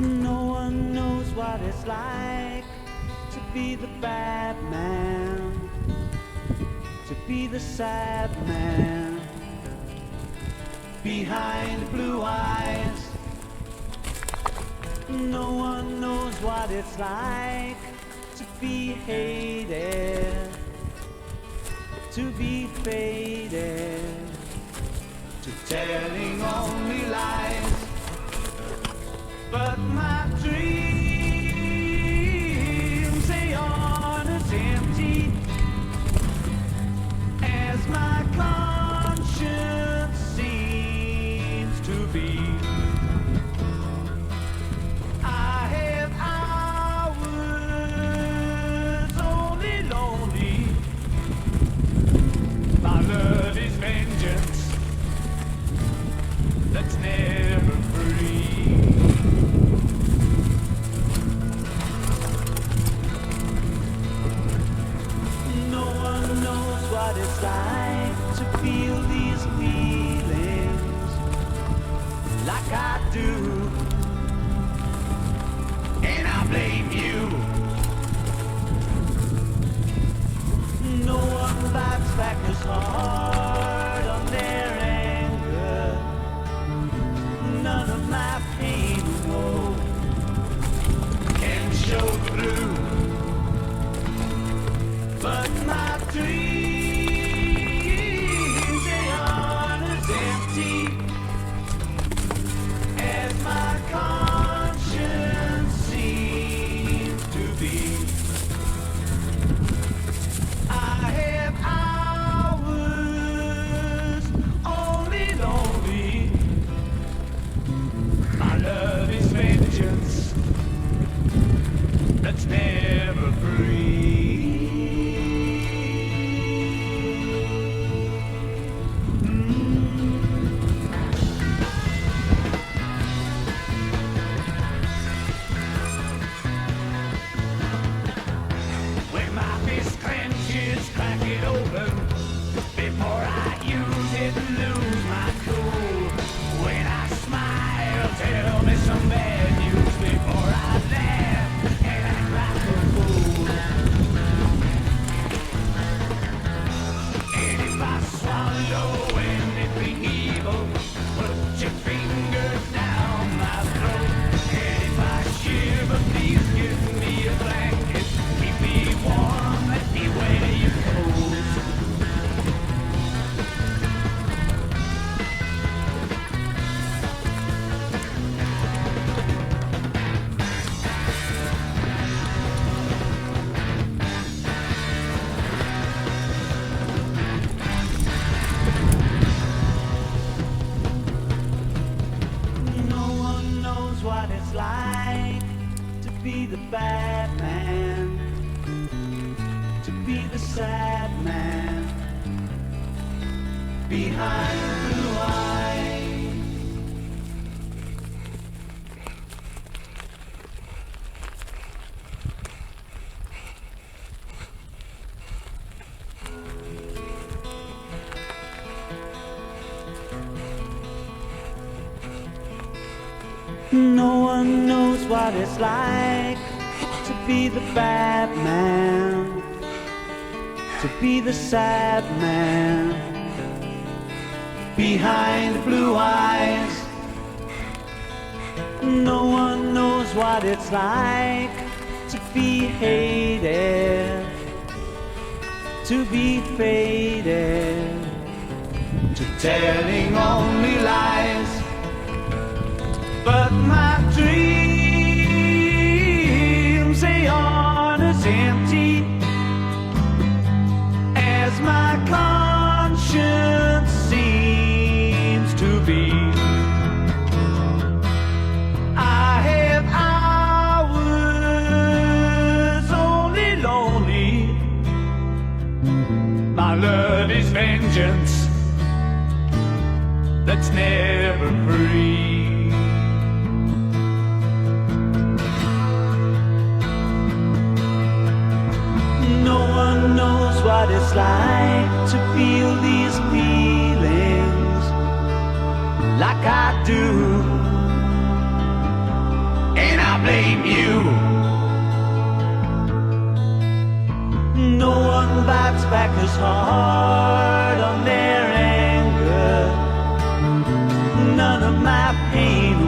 No one knows what it's like to be the bad man, to be the sad man behind blue eyes. No one knows what it's like to be hated, to be faded, to telling only lies. But my dreams, they aren't as empty as my conscience seems to be. I have hours only lonely. My love is vengeance that's never free. What it's like to feel these feelings like I do, and I blame you. No one bites back as hard on their anger. None of my pain and woe can show through, but my dreams, my conscience seems to be. I have hours only lonely. My love is vengeance that's never free. Crack it open before I use it and lose my cool. When I smile, tell me some bad news before I laugh and act like a fool. And if I swallow anything evil, put your fingers down my throat. And if I shiver, please give me a blanket, keep me warm, let me wear your what it's like to be the bad man, to be the sad man behind blue eyes. No one knows what it's like to be the bad man, to be the sad man behind blue eyes. No one knows what it's like to be hated, to be faded, to telling only lies. But my dreams, they aren't as empty as my conscience seems to be. I have hours only lonely. My love is vengeance that's never free. No one knows what it's like to feel these feelings like I do, and I blame you. No one bites back as hard on their anger. None of my pain